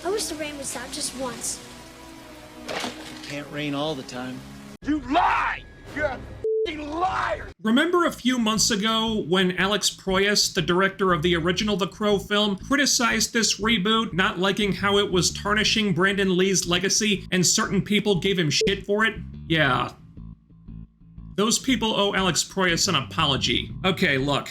I wish the rain would stop just once. Can't rain all the time. You lie! You're a f***ing liar! Remember a few months ago when Alex Proyas, the director of the original The Crow film, criticized this reboot, not liking how it was tarnishing Brandon Lee's legacy, and certain people gave him shit for it? Yeah. Those people owe Alex Proyas an apology. Okay, look.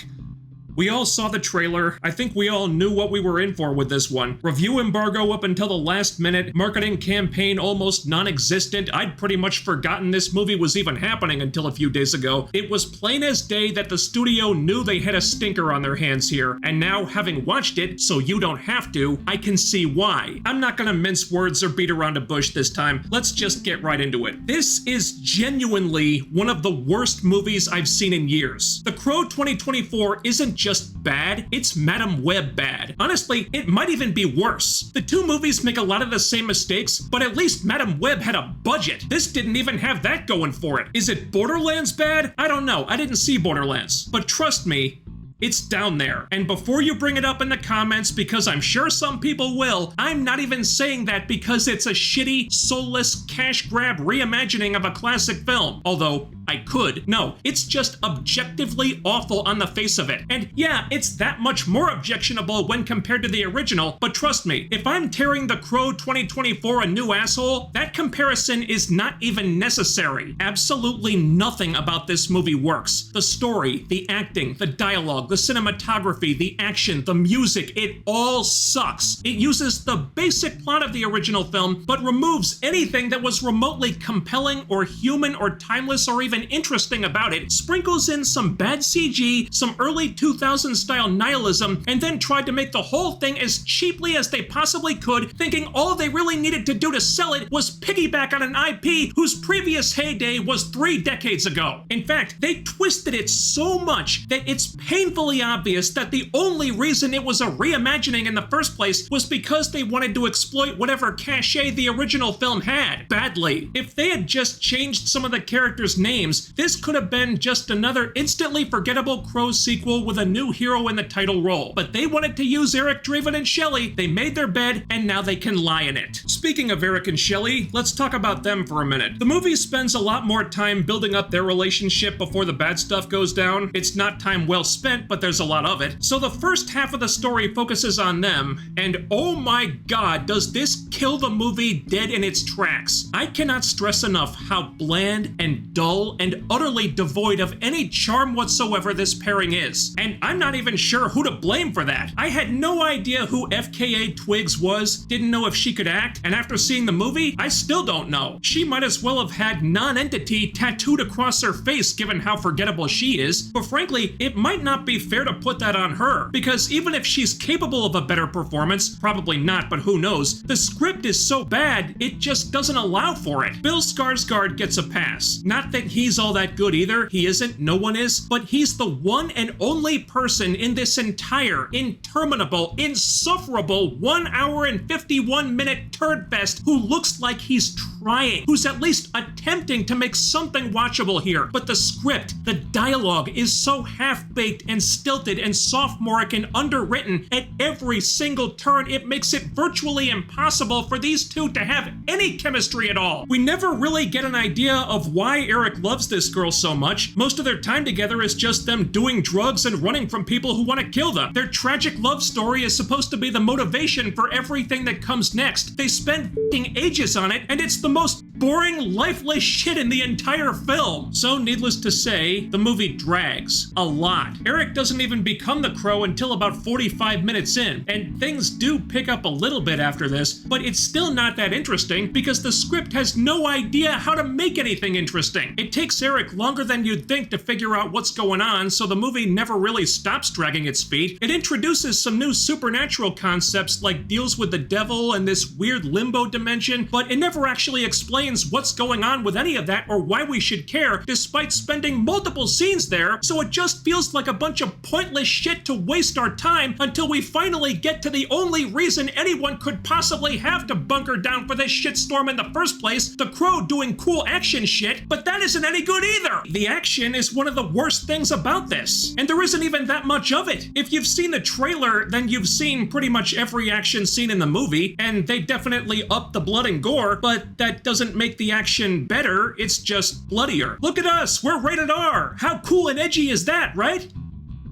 We all saw the trailer. I think we all knew what we were in for with this one. Review embargo up until the last minute, marketing campaign almost non-existent. I'd pretty much forgotten this movie was even happening until a few days ago. It was plain as day that the studio knew they had a stinker on their hands here, and now, having watched it, so you don't have to, I can see why. I'm not gonna mince words or beat around a bush this time. Let's just get right into it. This is genuinely one of the worst movies I've seen in years. The Crow 2024 isn't just bad, it's Madame Web bad. Honestly, it might even be worse. The two movies make a lot of the same mistakes, but at least Madame Web had a budget. This didn't even have that going for it. Is it Borderlands bad? I don't know, I didn't see Borderlands. But trust me, it's down there. And before you bring it up in the comments, because I'm sure some people will, I'm not even saying that because it's a shitty, soulless, cash grab reimagining of a classic film. Although, I could. No, it's just objectively awful on the face of it. And yeah, it's that much more objectionable when compared to the original, but trust me, if I'm tearing The Crow 2024 a new asshole, that comparison is not even necessary. Absolutely nothing about this movie works. The story, the acting, the dialogue, the cinematography, the action, the music, it all sucks. It uses the basic plot of the original film, but removes anything that was remotely compelling or human or timeless or even interesting about it, sprinkles in some bad CG, some early 2000s style nihilism, and then tried to make the whole thing as cheaply as they possibly could, thinking all they really needed to do to sell it was piggyback on an IP whose previous heyday was 3 decades ago. In fact, they twisted it so much that it's painfully obvious that the only reason it was a reimagining in the first place was because they wanted to exploit whatever cachet the original film had. Badly. If they had just changed some of the characters' names, this could have been just another instantly forgettable Crow sequel with a new hero in the title role. But they wanted to use Eric Draven and Shelley, they made their bed, and now they can lie in it. Speaking of Eric and Shelley, let's talk about them for a minute. The movie spends a lot more time building up their relationship before the bad stuff goes down. It's not time well spent, but there's a lot of it. So the first half of the story focuses on them, and oh my god, does this kill the movie dead in its tracks. I cannot stress enough how bland and dull and utterly devoid of any charm whatsoever this pairing is. And I'm not even sure who to blame for that. I had no idea who FKA Twigs was, didn't know if she could act, and after seeing the movie, I still don't know. She might as well have had non-entity tattooed across her face given how forgettable she is, but frankly, it might not be fair to put that on her, because even if she's capable of a better performance, probably not, but who knows, the script is so bad, it just doesn't allow for it. Bill Skarsgård gets a pass. Not that he's all that good either, he isn't, no one is, but he's the one and only person in this entire, interminable, insufferable 1 hour and 51 minute turd fest who looks like he's trying, who's at least attempting to make something watchable here. But the script, the dialogue is so half-baked and stilted and sophomoric and underwritten at every single turn, it makes it virtually impossible for these two to have any chemistry at all. We never really get an idea of why Eric loves this girl so much. Most of their time together is just them doing drugs and running from people who want to kill them. Their tragic love story is supposed to be the motivation for everything that comes next. They spend f***ing ages on it, and it's the most boring, lifeless shit in the entire film. So needless to say, the movie drags a lot. Eric doesn't even become the Crow until about 45 minutes in, and things do pick up a little bit after this, but it's still not that interesting because the script has no idea how to make anything interesting. It takes Eric longer than you'd think to figure out what's going on, so the movie never really stops dragging its feet. It introduces some new supernatural concepts like deals with the devil and this weird limbo dimension, but it never actually explains explains what's going on with any of that or why we should care, despite spending multiple scenes there, so it just feels like a bunch of pointless shit to waste our time until we finally get to the only reason anyone could possibly have to bunker down for this shitstorm in the first place, the Crow doing cool action shit, but that isn't any good either! The action is one of the worst things about this, and there isn't even that much of it. If you've seen the trailer, then you've seen pretty much every action scene in the movie, and they definitely up the blood and gore, but that doesn't make the action better, it's just bloodier. Look at us, we're rated R! How cool and edgy is that, right?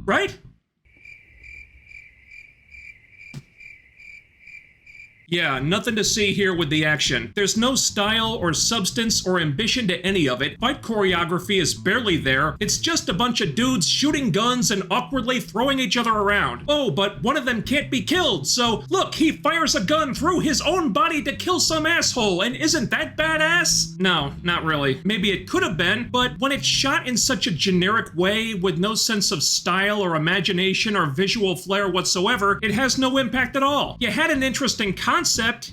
Right? Yeah, nothing to see here with the action. There's no style or substance or ambition to any of it. Fight choreography is barely there. It's just a bunch of dudes shooting guns and awkwardly throwing each other around. Oh, but one of them can't be killed, so look, he fires a gun through his own body to kill some asshole, and isn't that badass? No, not really. Maybe it could have been, but when it's shot in such a generic way with no sense of style or imagination or visual flair whatsoever, it has no impact at all. You had an interesting concept,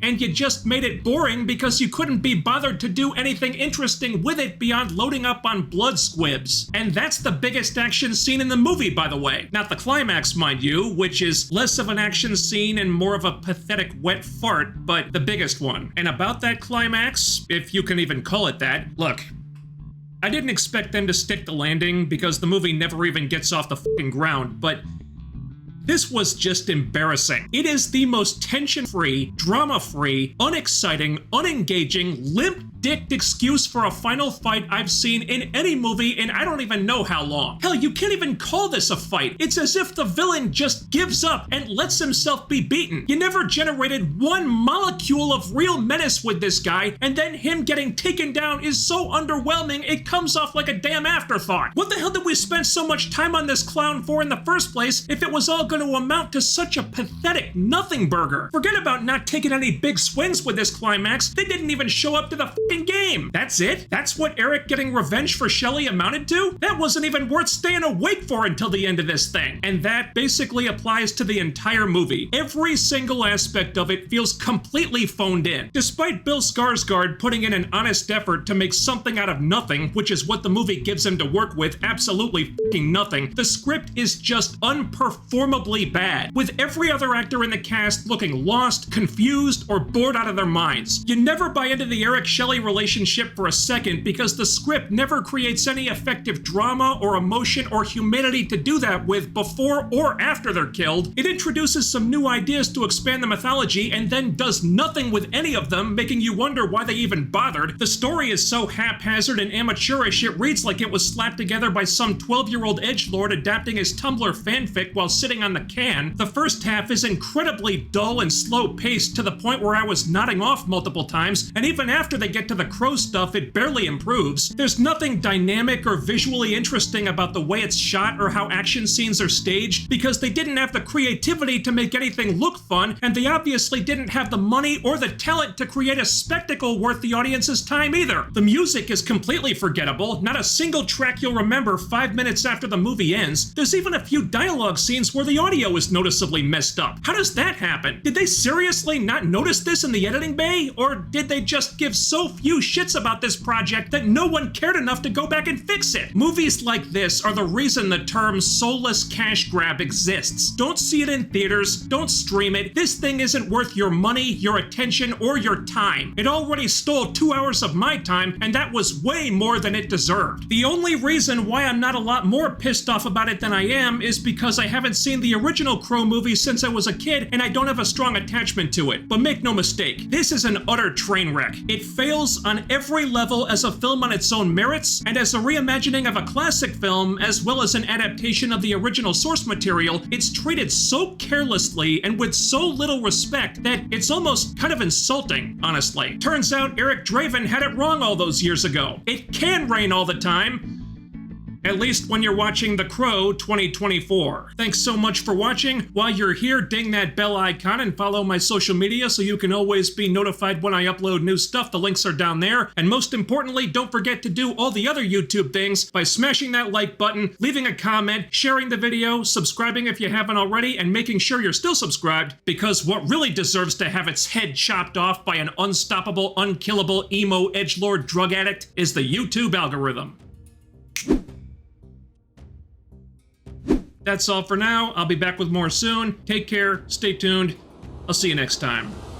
and you just made it boring because you couldn't be bothered to do anything interesting with it beyond loading up on blood squibs. And that's the biggest action scene in the movie, by the way. Not the climax, mind you, which is less of an action scene and more of a pathetic wet fart, but the biggest one. And about that climax, if you can even call it that, look, I didn't expect them to stick the landing because the movie never even gets off the fucking ground, but this was just embarrassing. It is the most tension-free, drama-free, unexciting, unengaging, limp-dicked excuse for a final fight I've seen in any movie in I don't even know how long. Hell, you can't even call this a fight. It's as if the villain just gives up and lets himself be beaten. You never generated one molecule of real menace with this guy, and then him getting taken down is so underwhelming it comes off like a damn afterthought. What the hell did we spend so much time on this clown for in the first place if it was all going to amount to such a pathetic nothing burger? Forget about not taking any big swings with this climax. They didn't even show up to the fucking game. That's it? That's what Eric getting revenge for Shelley amounted to? That wasn't even worth staying awake for until the end of this thing. And that basically applies to the entire movie. Every single aspect of it feels completely phoned in. Despite Bill Skarsgård putting in an honest effort to make something out of nothing, which is what the movie gives him to work with, absolutely fucking nothing, the script is just unperformably bad, with every other actor in the cast looking lost, confused, or bored out of their minds. You never buy into the Eric-Shelley relationship for a second because the script never creates any effective drama or emotion or humanity to do that with before or after they're killed. It introduces some new ideas to expand the mythology and then does nothing with any of them, making you wonder why they even bothered. The story is so haphazard and amateurish it reads like it was slapped together by some 12-year-old edgelord adapting his Tumblr fanfic while sitting on the can. The first half is incredibly dull and slow-paced to the point where I was nodding off multiple times, and even after they get to the Crow stuff, it barely improves. There's nothing dynamic or visually interesting about the way it's shot or how action scenes are staged, because they didn't have the creativity to make anything look fun, and they obviously didn't have the money or the talent to create a spectacle worth the audience's time either. The music is completely forgettable, not a single track you'll remember 5 minutes after the movie ends. There's even a few dialogue scenes where the audio is noticeably messed up. How does that happen? Did they seriously not notice this in the editing bay? Or did they just give so few shits about this project that no one cared enough to go back and fix it? Movies like this are the reason the term soulless cash grab exists. Don't see it in theaters, don't stream it. This thing isn't worth your money, your attention, or your time. It already stole 2 hours of my time, and that was way more than it deserved. The only reason why I'm not a lot more pissed off about it than I am is because I haven't seen the original Crow movie since I was a kid, and I don't have a strong attachment to it. But make no mistake, this is an utter train wreck. It fails on every level as a film on its own merits, and as a reimagining of a classic film, as well as an adaptation of the original source material. It's treated so carelessly and with so little respect that it's almost kind of insulting, honestly. Turns out Eric Draven had it wrong all those years ago. It can rain all the time, at least when you're watching The Crow 2024. Thanks so much for watching. While you're here, ding that bell icon and follow my social media so you can always be notified when I upload new stuff. The links are down there. And most importantly, don't forget to do all the other YouTube things by smashing that like button, leaving a comment, sharing the video, subscribing if you haven't already, and making sure you're still subscribed, because what really deserves to have its head chopped off by an unstoppable, unkillable, emo, edgelord drug addict is the YouTube algorithm. That's all for now. I'll be back with more soon. Take care, stay tuned. I'll see you next time.